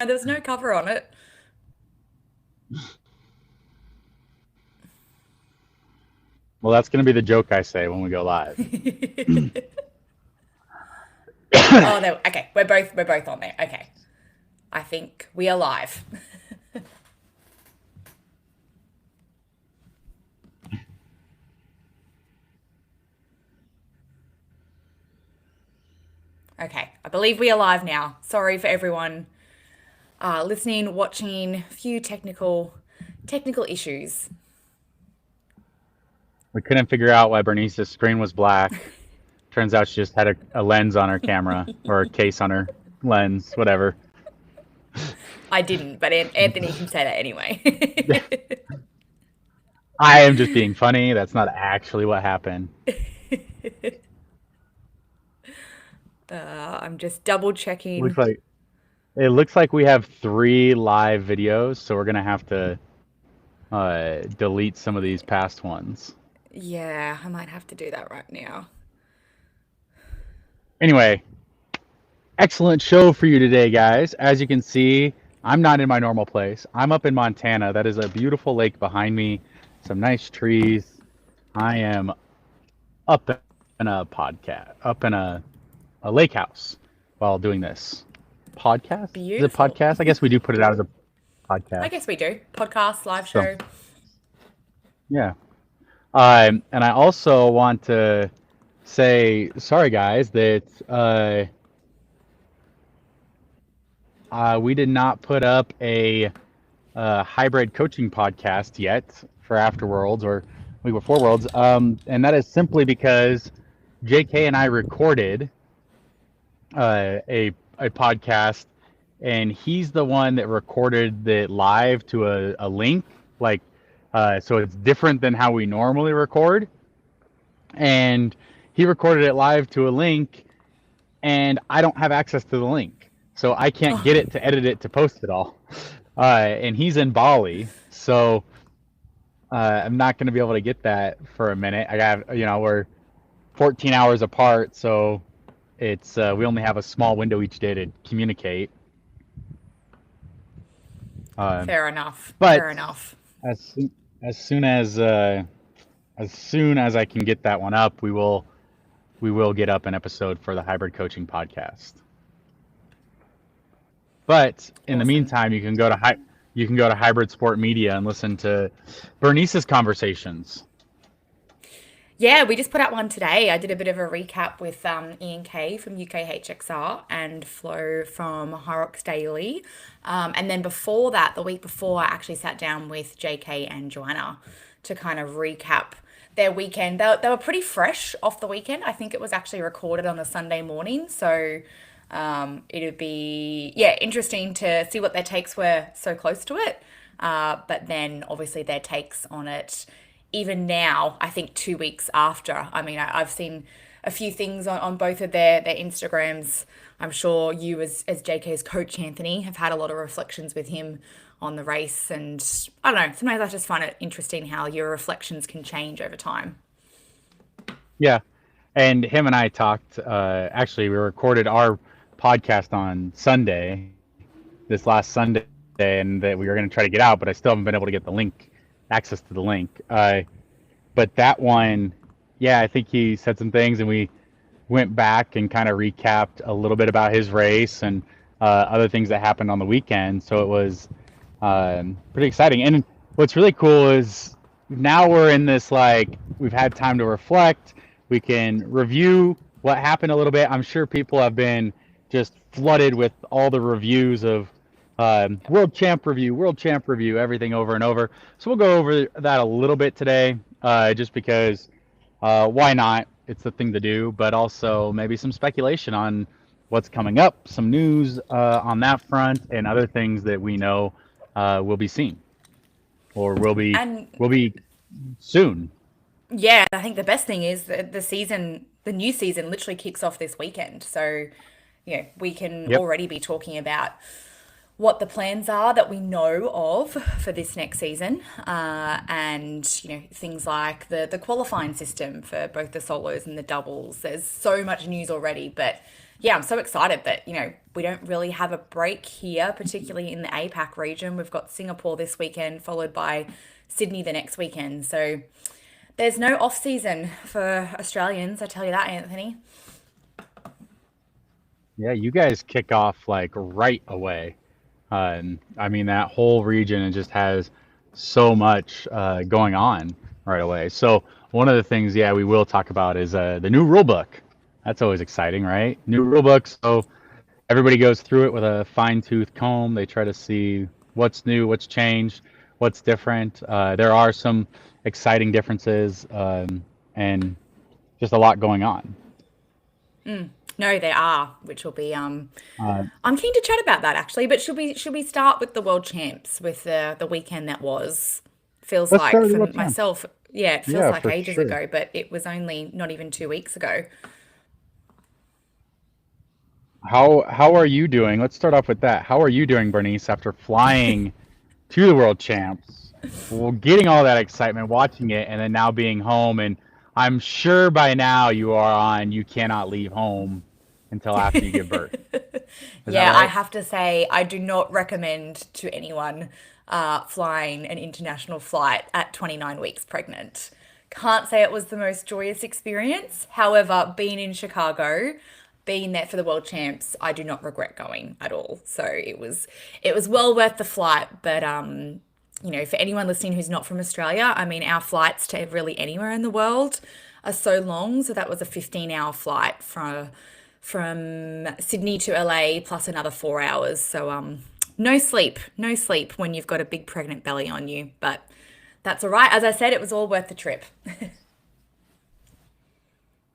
And there was no cover on it. Well, that's going to be the joke I say when we go live. Oh, no. Okay, we're both on there. Okay, I think we are live. Okay, I believe we are live now. Sorry for everyone listening, watching. Few technical issues. We couldn't figure out why Bernice's screen was black. Turns out she just had a lens on her camera or a case on her lens, whatever. I didn't, but Anthony can say that anyway. I am just being funny. That's not actually what happened. I'm just double Looks checking. like it looks like we have three live videos, so we're gonna have to delete some of these past ones. Yeah, I might have to do that right now. Anyway, excellent show for you today, guys. As you can see, I'm not in my normal place. I'm up in Montana. That is a beautiful lake behind me, some nice trees. I am up in a podcast, up in a lake house while doing this podcast. Is it Beautiful. podcast? I guess we do put it out as a I podcast. guess we do. Podcast, live So show. yeah. And I also want to say sorry, guys, that we did not put up a hybrid coaching podcast yet for Afterworlds or Week Before Worlds, and that is simply because JK and I recorded a podcast, and he's the one that recorded the live to a link, like so it's different than how we normally record, and he recorded it live to a link, and I don't have access to the link, so I can't get it to edit it to post it all. And he's in Bali, so I'm not going to be able to get that for a minute. I got, we're 14 hours apart, so it's we only have a small window each day to communicate. Um, Fair enough. but Fair enough. as soon, as soon as soon as I can get that one up, we will get up an episode for the hybrid coaching podcast. But in the Awesome. meantime, you can go to Hybrid Sport Media and listen to Bernice's conversations. Yeah, we just put out one today. I did a bit of a recap with Ian Kay from UKHXR and Flo from Hyrox Daily. And then before that, the week before, I actually sat down with JK and Joanna to kind of recap their weekend. They were pretty fresh off the weekend. I think it was actually recorded on a Sunday morning. So it'd be, yeah, interesting to see what their takes were so close to it. But then obviously their takes on it even now, I think 2 weeks after. I mean, I've seen a few things on both of their Instagrams. I'm sure you, as JK's coach, Anthony, have had a lot of reflections with him on the race. And I don't know, sometimes I just find it interesting how your reflections can change over time. Yeah, and him and I talked. Actually, we recorded our podcast on Sunday, this last Sunday, and that we were going to try to get out, but I still haven't been able to get the link, access to the link. But that one, yeah, I think he said some things, and we went back and kind of recapped a little bit about his race and other things that happened on the weekend. So it was pretty exciting. And what's really cool is now we're in this, like, we've had time to reflect. We can review what happened a little bit. I'm sure people have been just flooded with all the reviews of world champ review, everything over and over. So we'll go over that a little bit today, just because why not? It's the thing to do, but also maybe some speculation on what's coming up, some news on that front, and other things that we know will be seen or And will be soon. yeah, I think the best thing is that the new season literally kicks off this weekend. So, we can Yep. already be talking about what the plans are that we know of for this next season, and things like the qualifying system for both the solos and the doubles. There's so much news already, but Yeah, I'm so excited that, we don't really have a break here, particularly in the APAC region. We've got Singapore this weekend, followed by Sydney the next weekend. So there's no off season for Australians, I tell you that, Anthony. Yeah, you guys kick off like right away. I mean, that whole region it just has so much going on right away. So one of the things, yeah, we will talk about is the new rule book. That's always exciting, right? New rule book. So everybody goes through it with a fine-tooth comb. They try to see what's new, what's changed, what's different. There are some exciting differences, and just a lot going on. No, there are, which will be Uh, I'm keen to chat about that actually, but should we start with the world champs with the weekend that was? Feels let's like start with the for world champs. myself, yeah, it feels Yeah, like for ages sure. ago, but it was only not even 2 weeks ago. How are you doing? Let's start off with that. How are you doing, Bernice, after flying to the world champs? Well, getting all that excitement, watching it, and then now being home. And I'm sure by now you are on you cannot leave home until after you give birth. Is that Yeah, I right? have to say, I do not recommend to anyone flying an international flight at 29 weeks pregnant. Can't say it was the most joyous experience. However, being in Chicago, being there for the world champs, I do not regret going at all. So it was well worth the flight. But for anyone listening who's not from Australia, I mean, our flights to really anywhere in the world are so long. So that was a 15-hour flight from Sydney to LA plus another 4 hours. So no sleep, no sleep when you've got a big pregnant belly on you. But that's all right. As I said, it was all worth the trip.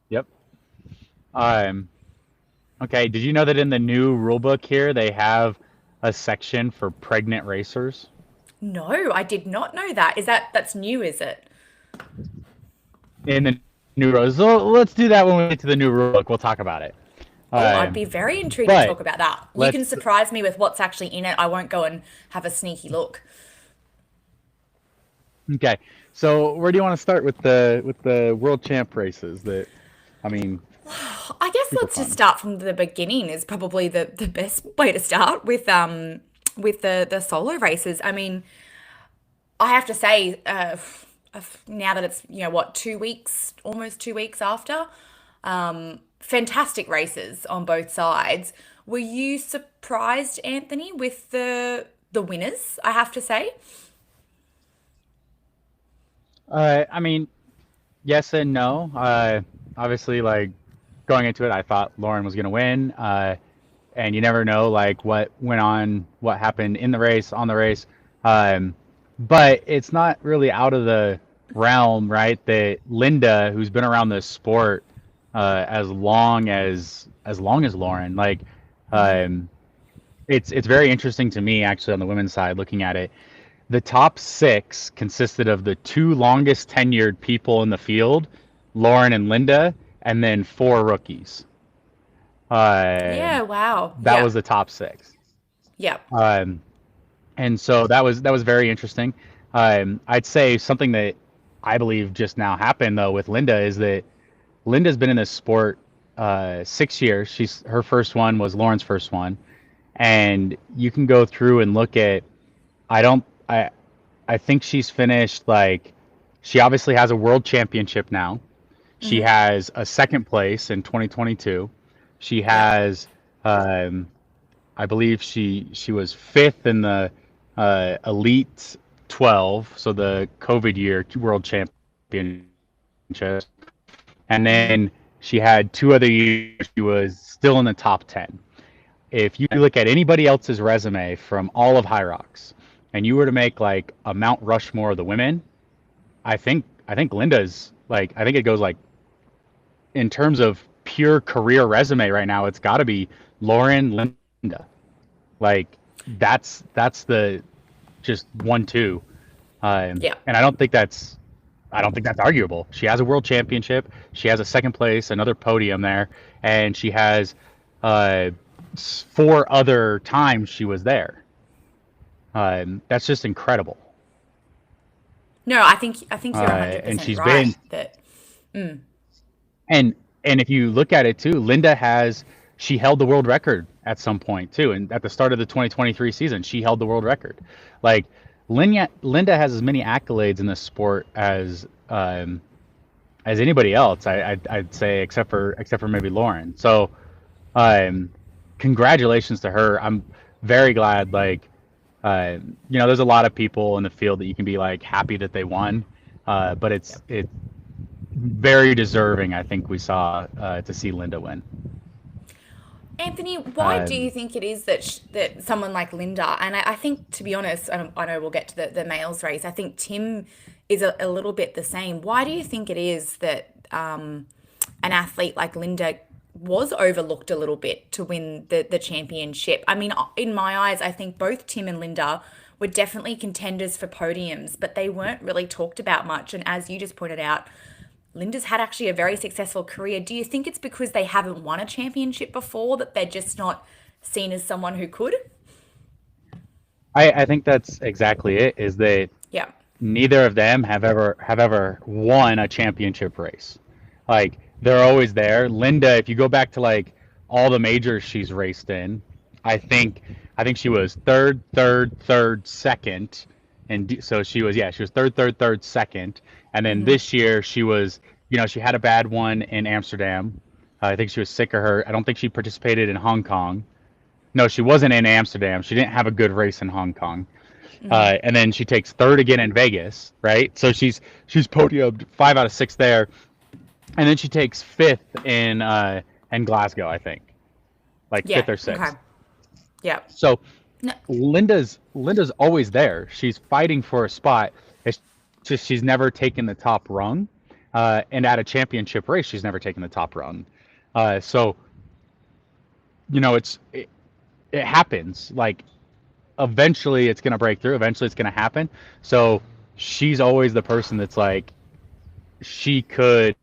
Yep. Um, okay, did you know that in the new rule book here they have a section for pregnant racers? No, I did not know that. That's new, is it? In the new rules. So let's do that when we get to the new rule book. We'll talk about it. Oh, I'd be Um, very intrigued to but talk about that. You can let's surprise me with what's actually in it. I won't go and have a sneaky look. Okay. So where do you want to start with the world champ races? That I mean, I guess super let's just fun. start from the beginning is probably the best way to start with the solo races. I mean, I have to say, now that it's what 2 weeks, almost 2 weeks after, fantastic races on both sides. Were you surprised, Anthony, with the winners? I have to say. I mean, yes and no. Obviously, like going into it, I thought Lauren was gonna win. And you never know like what went on, what happened in the race, on the race. Um, but it's not really out of the realm, right? That Linda, who's been around this sport as long as Lauren, like um, it's very interesting to me actually on the women's side looking at it. The top six consisted of the two longest tenured people in the field, Lauren and Linda, and then four rookies. Uh, Yeah. Wow. that Yeah. was the top six. Yeah. Um, and so that was very interesting. I'd say something that I believe just now happened though with Linda is that Linda's been in this sport 6 years. She's her first one was Lauren's first one, and you can go through and look at. I don't. I think she's finished like. She obviously has a world championship now. She has a second place in 2022. She Yeah. has um, I believe she was fifth in the Elite 12, so the COVID year World Championships, and then she had 2 other years she was still in the top 10. If you look at anybody else's resume from all of Hyrox, and you were to make like a Mount Rushmore of the women, I think Linda's like I think it goes like in terms of pure career resume right now, it's got to be Lauren Linda. Like that's the just 1-2, Yeah. and I don't think that's arguable. She has a world championship. She has a second place, another podium there, and she has uh, four other times she was there. That's just incredible. No, I think you're And 100% she's right been that and and if you look at it too, Linda has she held the world record at some point too. And at the start of the 2023 season, she held the world record. Like Linda has as many accolades in this sport as anybody else. I'd say except for maybe Lauren. So um, congratulations to her. I'm very glad. Like there's a lot of people in the field that you can be like happy that they won, but Yep. it's very deserving. I think we saw to see Linda win. Anthony, why do you Um, think it is that that someone like Linda, and I think, to be honest, and I know we'll get to the males race, I think Tim is a little bit the same. Why do you think it is that an athlete like Linda was overlooked a little bit to win the championship? I mean, in my eyes, I think both Tim and Linda were definitely contenders for podiums, but they weren't really talked about much. And as you just pointed out, Linda's had actually a very successful career. Do you think it's because they haven't won a championship before that they're just not seen as someone who could? I think that's exactly it. Is that Yeah. neither of them have ever won a championship race. Like they're always there. Linda, if you go back to like all the majors she's raced in, I think I think she was third, second, and so she was third, second, and then this year she was she had a bad one in Amsterdam. I think she was sick of her. I don't think she participated in Hong Kong. No, she wasn't in Amsterdam. She didn't have a good race in Hong Kong. And then she takes third again in Vegas, right? So she's podiumed 5 out of 6 there, and then she takes fifth in Glasgow, I think, like Yeah. fifth or Okay. sixth. Yeah. So No, Linda's always there. She's fighting for a spot. It's just she's never taken the top rung, and at a championship race, she's never taken the top rung. So it happens. Like eventually it's going to break through. Eventually it's going to happen. So she's always the person that's like, she could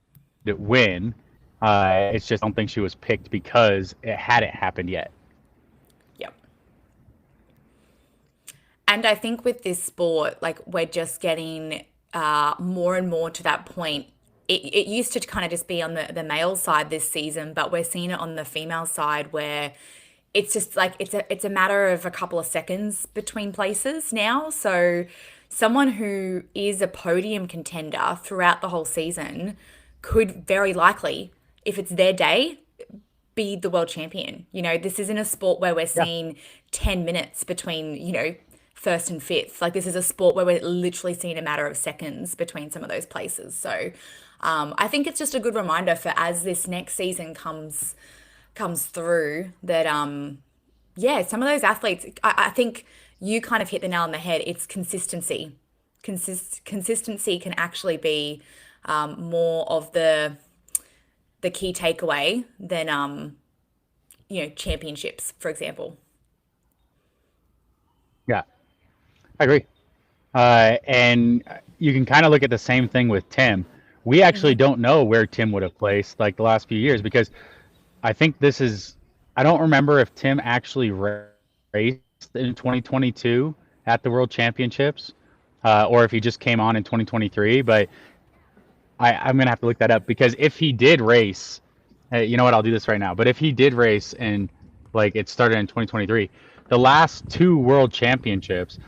win. It's just I don't think she was picked because it hadn't happened yet. yeah. And I think with this sport, like we're just getting more and more to that point. It used to kind of just be on the male side this season, but we're seeing it on the female side where it's just like it's a matter of a couple of seconds between places now. So someone who is a podium contender throughout the whole season could very likely, if it's their day, be the world champion. This isn't a sport where we're Yeah, seeing 10 minutes between, first and fifth. Like this is a sport where we're literally seeing a matter of seconds between some of those places. So I think it's just a good reminder for as this next season comes through that yeah, some of those athletes, I think you kind of hit the nail on the head. It's consistency. Consistency can actually be more of the key takeaway than championships, for example. yeah, I agree. And you can kind of look at the same thing with Tim. We actually don't know where Tim would have placed like the last few years because I think this is. I don't remember if Tim actually raced in 2022 at the World Championships, or if he just came on in 2023. But I'm gonna have to look that up because if he did race, you know what? I'll do this right now. But if he did race and like it started in 2023, the last 2 World Championships,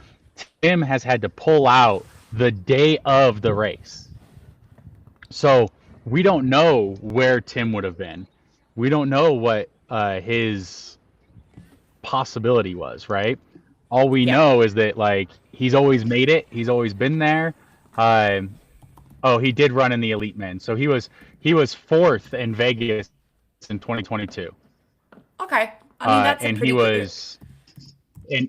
Tim has had to pull out the day of the race. So we don't know where Tim would have been. We don't know what his possibility was, right? All we Yep. know is that like he's always made it. He's always been there. Um, oh, he did run in the elite men, so he was fourth in Vegas in 2022, Okay. I mean, that's a and he pretty good. was in.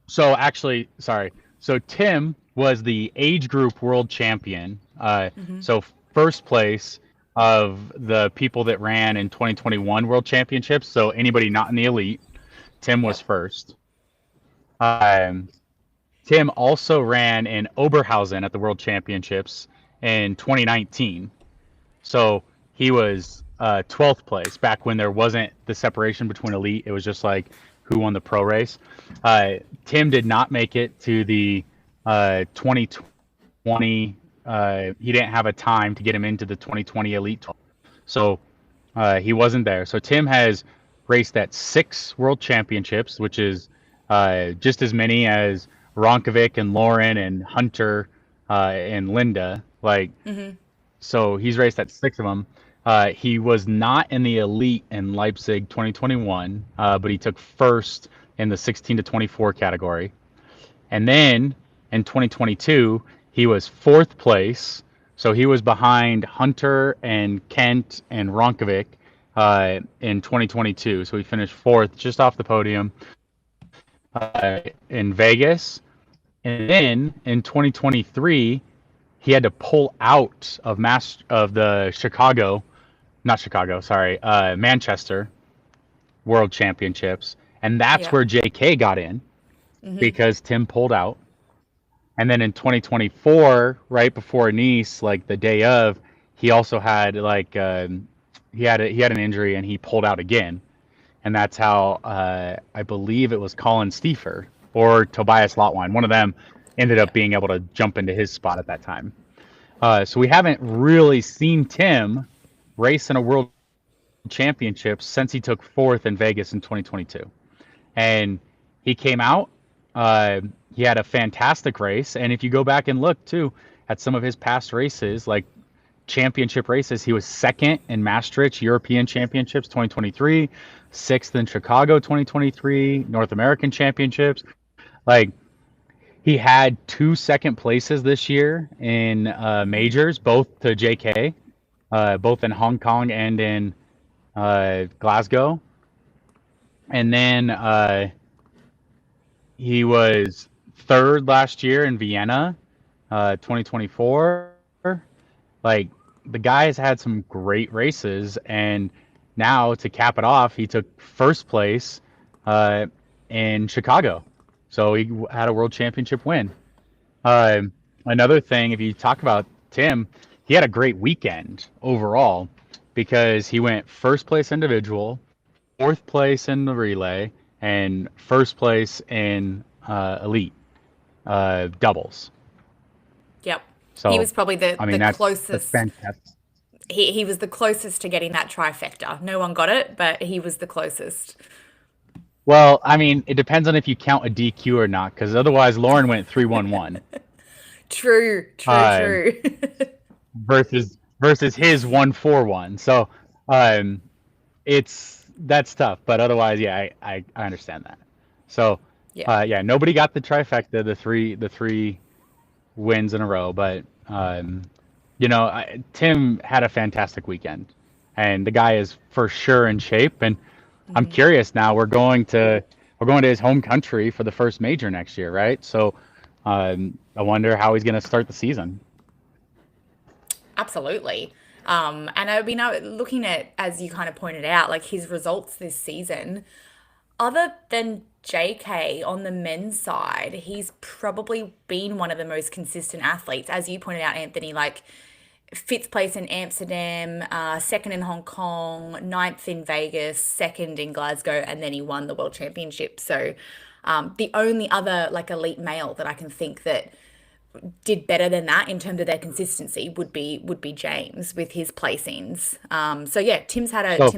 So actually, sorry. So Tim was the age group world champion. So first place of the people that ran in 2021 World Championships. So anybody not in the elite, Tim was Yep. first. Um, Tim also ran in Oberhausen at the World Championships in 2019. So he was 12th place back when there wasn't the separation between elite. It was just like who won the pro race. Uh, Tim did not make it to the 2020. He didn't have a time to get him into the 2020 elite. So He wasn't there. So Tim has raced at 6 World Championships, which is just as many as Ronkovic and Lauren and Hunter and Linda. Like, so he's raced at 6 of them. He was not in the elite in Leipzig 2021, but he took first in the 16 to 24 category. And then in 2022, he was fourth place. So he was behind Hunter and Kent and Ronkovic in 2022. So he finished fourth, just off the podium in Vegas. And then in 2023, he had to pull out of the Manchester World Championships, and that's Yeah. where JK got in because Tim pulled out. And then in 2024, right before Nice, like the day of, he also had he had an injury and he pulled out again, and that's how I believe it was Colin Stiefer or Tobias Lotwine. One of them ended Yeah. up being able to jump into his spot at that time. So we haven't really seen Tim race in a World Championship since he took fourth in Vegas in 2022. And he came out. He had a fantastic race. And if you go back and look too at some of his past races, like championship races, he was second in Maastricht European Championships 2023, sixth in Chicago 2023, North American Championships. Like, he had 2 second places this year in majors, both to JK, both in Hong Kong and in Glasgow. And then he was third last year in Vienna, 2024. Like, the guy's had some great races, and now to cap it off, he took first place in Chicago. So he had a world championship win. Another thing, if you talk about Tim, he had a great weekend overall because he went first place individual, fourth place in the relay, and first place in elite doubles. Yep. He So, was probably I the mean, that's closest. fantastic. He was the closest to getting that trifecta. No one got it, but he was the closest. Well, I mean, it depends on if you count a DQ or not, because otherwise Lauren went 3-1-1 True, true, uh, true. versus his 1-4-1. So um, that's tough, but otherwise, yeah, I understand that. So Yeah. yeah, nobody got the trifecta, the three wins in a row, but Tim had a fantastic weekend, and the guy is for sure in shape. And I'm curious now. We're going to his home country for the first major next year, right? So I wonder how he's going to start the season. Absolutely. And I mean, looking at, as you kind of pointed out, like his results this season, other than JK on the men's side, he's probably been one of the most consistent athletes. As you pointed out, Anthony, like fifth place in Amsterdam, second in Hong Kong, ninth in Vegas, second in Glasgow, and then he won the World Championship. So the only other like elite male that I can think that did better than that in terms of their consistency would be James with his placings. So yeah, So Tim's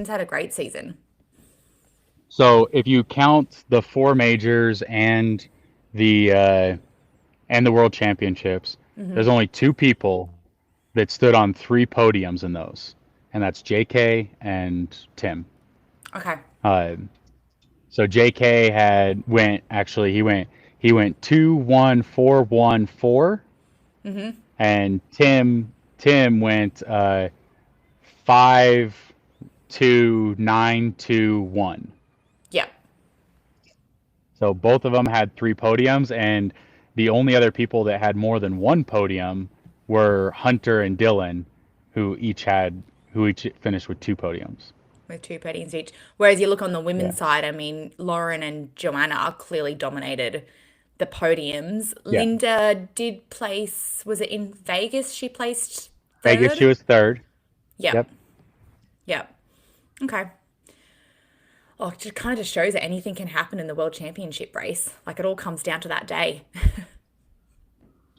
had a great season. so if you count the 4 majors the uh, and the World Championships, there's only 2 people that stood on 3 podiums in those, and that's JK and Tim. Okay. Uh, so JK he went 2-1-4-1-4, and Tim went 5-2-9-2-1. Yeah. So both of them had 3 podiums, and the only other people that had more than 1 podium were Hunter and Dylan, who each finished with 2 podiums. With two podiums each. Whereas you look on the Yeah. women's side, I mean, Lauren and Joanna clearly dominated the podiums. Yeah. Linda did place, was it in Vegas? She placed Vegas, she third? was third. Yep. Yep. Yep. Okay. Oh, it just kind of just shows that anything can happen in the World Championship race. Like it all comes down to that day.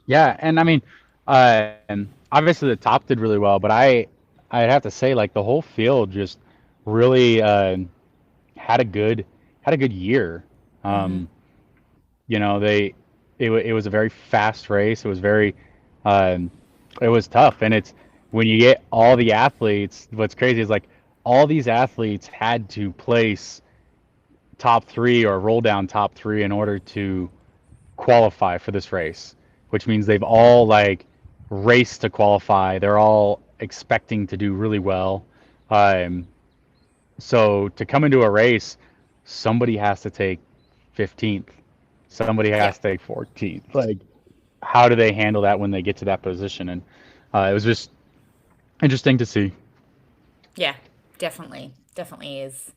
Yeah, and I mean, obviously the top did really well, but I'd have to say like the whole field just really had a good year. Mm-hmm. Um, you know, it was a very fast race. It was very um, it was tough, and it's when you get all the athletes. What's crazy is like all these athletes had to place top three or roll down top three in order to qualify for this race, which means they've all like raced to qualify. They're all expecting to do really well. Um, so to come into a race, somebody has to take 15th, somebody has Yep. to take 14th. Like, how do they handle that when they get to that position? And it was just interesting to see. Yeah. Definitely. Definitely is.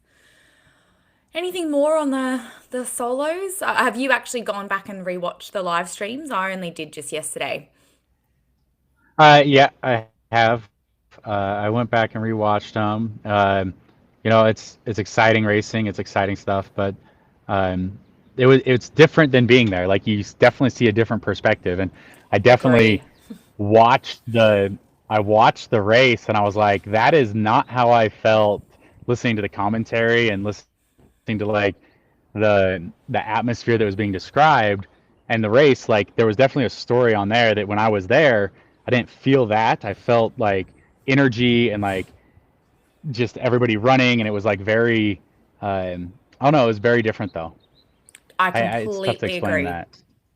Anything more on the solos? Have you actually gone back and rewatched the live streams? I only did just yesterday. Yeah, I have. I went back and rewatched them. You know, it's exciting racing. It's exciting stuff, but um, it's different than being there. Like you definitely see a different perspective, and I definitely Agree. watched the I watched the race, and I was like, that is not how I felt listening to the commentary and listening to like the atmosphere that was being described and the race. Like there was definitely a story on there that when I was there, I didn't feel that. I felt like energy and like just everybody running, and it was like very I don't know, it was very different though. I It's tough to completely explain agree. that.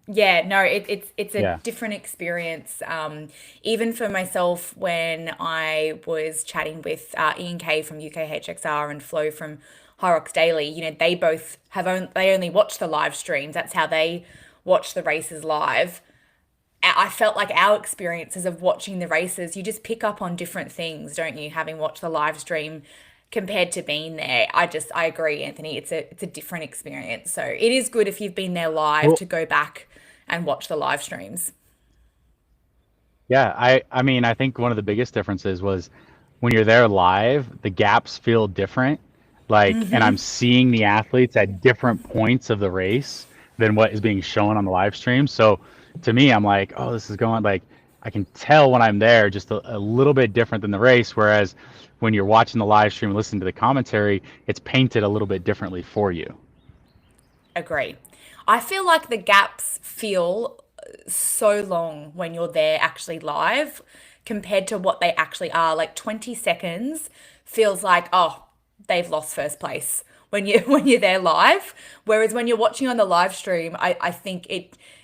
Yeah, no, it's a Yeah. different experience. Even for myself, when I was chatting with Ian Kay from UKHXR and Flo from Hyrox Daily, they both they only watch the live streams. That's how they watch the races live. I felt like our experiences of watching the races, you just pick up on different things, don't you? Having watched the live stream compared to being there. I agree, Anthony. It's a different experience. So it is good if you've been there live Well, to go back and watch the live streams. yeah, I mean, I think one of the biggest differences was when you're there live, the gaps feel different. Like, and I'm seeing the athletes at different points of the race than what is being shown on the live stream. So to me, I'm like, oh, this is going like I can tell when I'm there just a little bit different than the race. Whereas when you're watching the live stream and listening to the commentary, it's painted a little bit differently for you. Agree. I feel like the gaps feel so long when you're there actually live compared to what they actually are. Like 20 seconds feels like, oh, they've lost first place when you when you're there live. Whereas when you're watching on the live stream, I think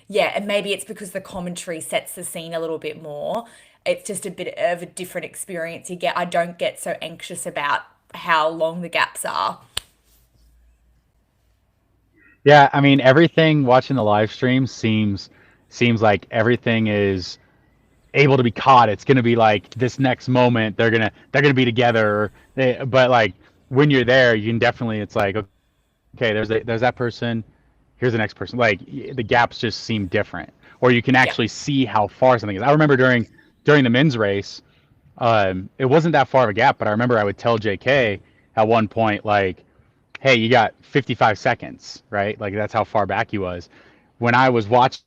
yeah, and maybe it's because the commentary sets the scene a little bit more. It's just a bit of a different experience you get. I don't get so anxious about how long the gaps are. Yeah, I mean, everything watching the live stream seems like everything is able to be caught. It's going to be like this next moment they're gonna be together. But like when you're there, you can definitely it's like okay, there's that person. Here's the next person. Like the gaps just seem different, or you can Yeah. actually see how far something is. I remember during the men's race, it wasn't that far of a gap, but I remember I would tell JK at one point like, hey, you got 55 seconds, right? Like that's how far back he was. When I was watching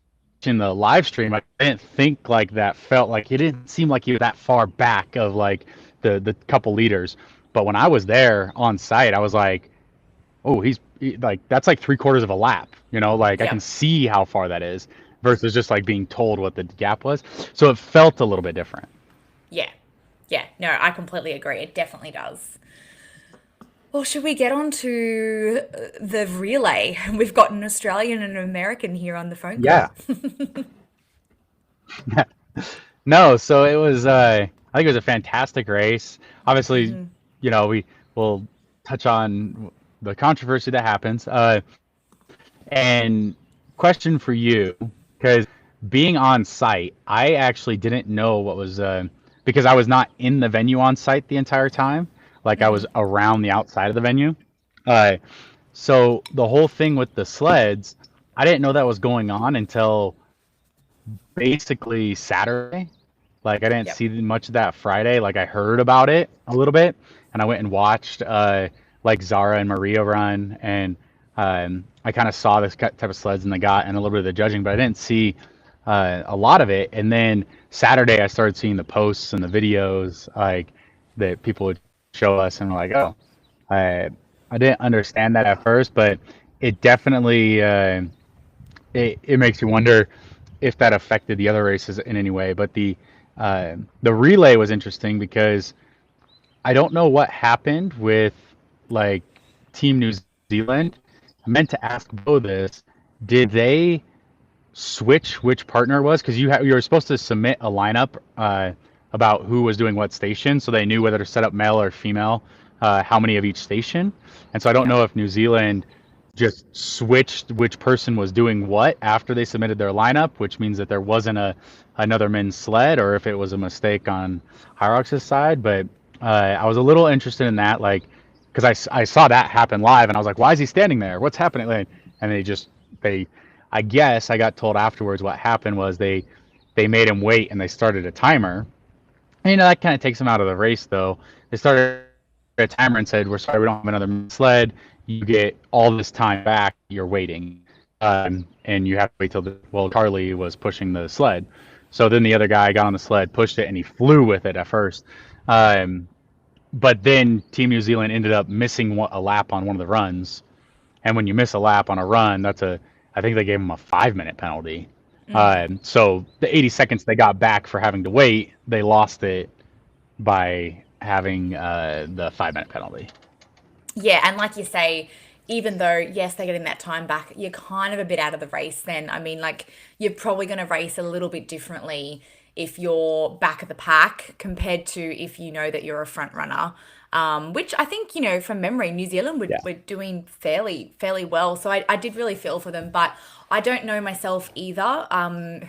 the live stream, I didn't think like that. Felt like it didn't seem like he was that far back of like the couple leaders. But when I was there on site, I was like, oh, like that's like three-quarters of a lap. You know, like I Yeah. can see how far that is versus just like being told what the gap was. So it felt a little bit different. Yeah. Yeah. No, I completely agree. It definitely does. Well, should we get on to the relay? We've got an Australian and an American here on the phone Yeah. call. No, so it was I think it was a fantastic race. Obviously, you know, we will touch on the controversy that happens. And question for you, because being on site, I actually didn't know what was because I was not in the venue on site the entire time. Like I was around the outside of the venue. Uh, so the whole thing with the sleds, I didn't know that was going on until basically Saturday. Like I didn't Yep. see much of that Friday. Like I heard about it a little bit, and I went and watched like Zara and Maria run, and I kind of saw this type of sleds in the got and a little bit of the judging, but I didn't see a lot of it. And then Saturday, I started seeing the posts and the videos like that people would show us, and we're like, oh. I I didn't understand that at first, but it definitely it makes you wonder if that affected the other races in any way. But the relay was interesting because I don't know what happened with like Team New Zealand. I meant to ask Bo this. Did they switch which partner it was? Because you were supposed to submit a lineup about who was doing what station, so they knew whether to set up male or female, how many of each station. And so I don't Yeah. know if New Zealand just switched which person was doing what after they submitted their lineup, which means that there wasn't another men's sled, or if it was a mistake on Hyrox's side. But I was a little interested in that, like, because I saw that happen live, and I was like, why is he standing there? What's happening? Like, and they I guess I got told afterwards what happened was they made him wait and they started a timer. And, that kind of takes him out of the race, though. They started a timer and said, "We're sorry, we don't have another sled. You get all this time back. You're waiting, and you have to wait till Charlie was pushing the sled. So then the other guy got on the sled, pushed it, and he flew with it at first. Um, but then Team New Zealand ended up missing a lap on one of the runs, and when you miss a lap on a run, I think they gave him a 5 minute penalty. So the 80 seconds they got back for having to wait, they lost it by having the 5 minute penalty. Yeah, and like you say, even though yes, they're getting that time back, you're kind of a bit out of the race then. I mean, like you're probably going to race a little bit differently if you're back of the pack compared to if you know that you're a front runner. Which I think, from memory, New Zealand Yeah. were doing fairly well. So I did really feel for them, but I don't know myself either,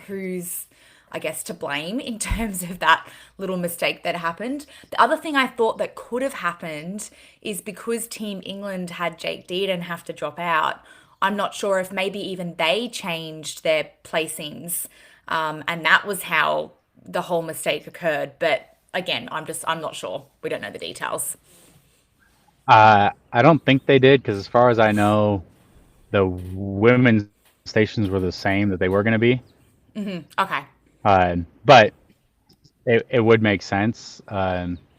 who's I guess, to blame in terms of that little mistake that happened. The other thing I thought that could have happened is because Team England had Jake Dearden have to drop out. I'm not sure if maybe even they changed their placings, and that was how the whole mistake occurred. But again, I'm not sure. We don't know the details. I don't think they did because, as far as I know, the women's stations were the same that they were going to be. Okay. But it would make sense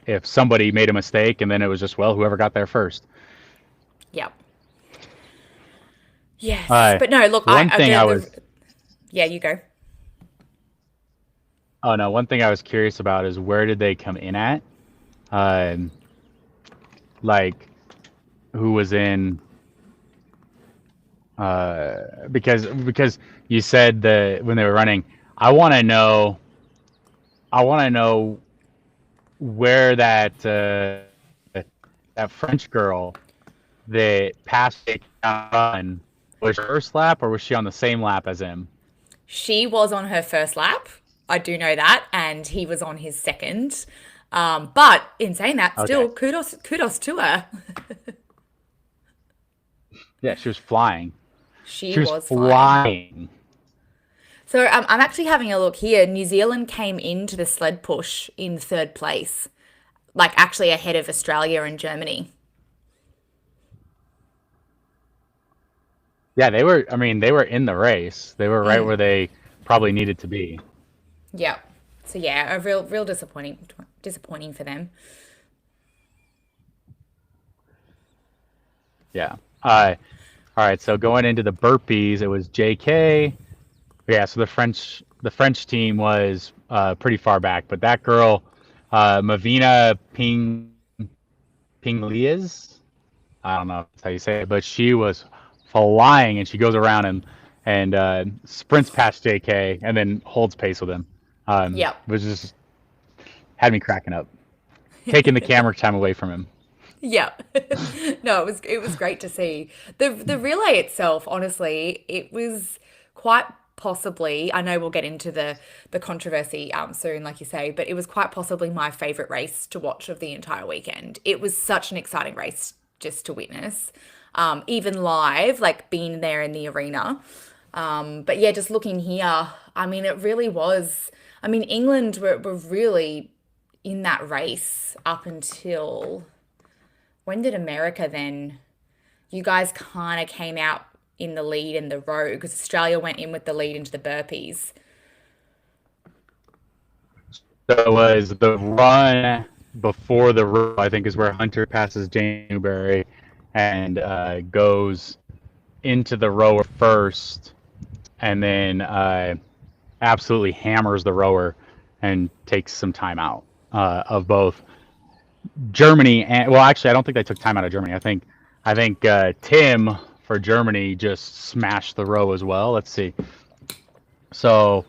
if somebody made a mistake and then it was just, well, whoever got there first. Yep. Yes, but no. Look, One thing I was yeah. You go. Oh no, one thing I was curious about is where did they come in at? Um, like who was in because you said that when they were running, I want to know I want to know where that French girl that passed it run was her first lap or was she on the same lap as him? She was on her first lap. I do know that, and he was on his second. But in saying that, Okay. still kudos to her. Yeah, she was flying. She She was was flying. flying. So I'm actually having a look here. New Zealand came into the sled push in third place, like actually ahead of Australia and Germany. Yeah, I mean, they were in the race. They were right where they probably needed to be. Yeah. So yeah, a real disappointing for them. Yeah. All right. So going into the burpees, it was JK. Yeah. So the French team was pretty far back, but that girl, Mavina Pinglias, I don't know if that's how you say it, but she was flying, and she goes around and sprints past JK and then holds pace with him. Yep. Which just had me cracking up, taking the camera time away from him. Yeah. No, it was great to see. The relay itself, honestly, it was quite possibly, I know we'll get into the controversy soon, like you say, but it was quite possibly my favorite race to watch of the entire weekend. It was such an exciting race just to witness. Even live, like being there in the arena. But yeah, just looking here, I mean, it really was. I mean, England were really in that race up until when did America then? You guys kind of came out in the lead in the row because Australia went in with the lead into the burpees. So it was the run. before the row, I think, is where Hunter passes Jane Newberry and goes into the rower first, and then absolutely hammers the rower and takes some time out of both Germany and, well, actually, I don't think they took time out of Germany. I think Tim for Germany just smashed the row as well. Let's see. So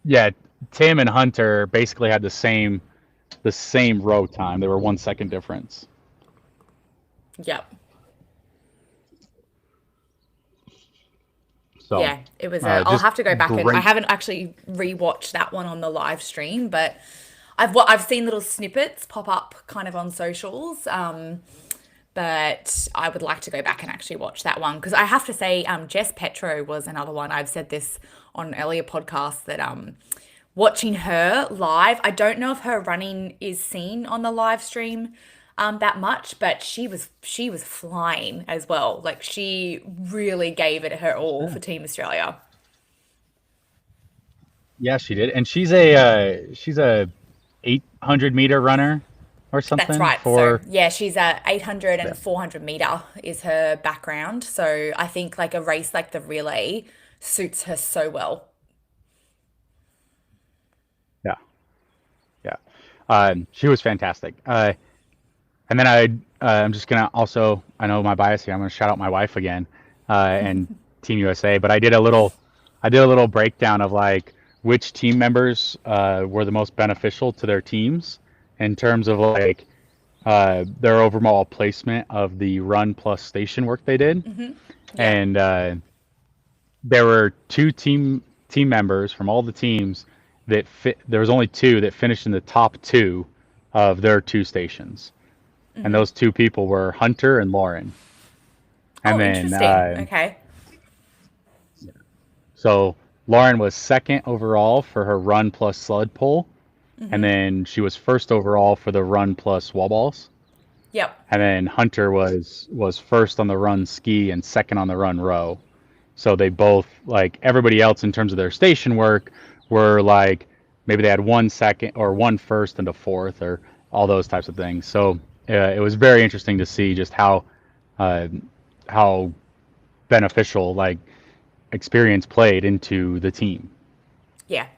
yeah, Tim and Hunter basically had the same row time. They were 1 second difference. Yep. So Yeah, it was a. I'll just have to go back and I great. haven't actually rewatched that one on the live stream, but I've seen little snippets pop up kind of on socials. But I would like to go back and actually watch that one because I have to say, Jess Petro was another one. I've said this on earlier podcasts that watching her live, I don't know if her running is seen on the live stream that much, but she was flying as well. Like she really gave it her all Yeah. for Team Australia. Yeah, she did, and she's a 800-meter runner or That's something right. So for. yeah, she's a 800 Yeah, and 400 meter is her background. So I think like a race like the relay suits her so well. yeah, yeah. She was fantastic. And then I'm just gonna also, I know my bias here. I'm gonna shout out my wife again, and Team USA. But I did a little breakdown of like which team members were the most beneficial to their teams in terms of like their overall placement of the run plus station work they did. Yeah. And there were two team members from all the teams that fit. There was only two that finished in the top two of their two stations, and those two people were Hunter and Lauren. And Oh, then interesting. Okay. so Lauren was second overall for her run plus sled pull, and then she was first overall for the run plus wall balls. Yep. And then Hunter was first on the run ski and second on the run row. So they both, like everybody else in terms of their station work, were like maybe they had 1 second or one first and a fourth or all those types of things. So it was very interesting to see just uh, how beneficial like experience played into the team. Yeah.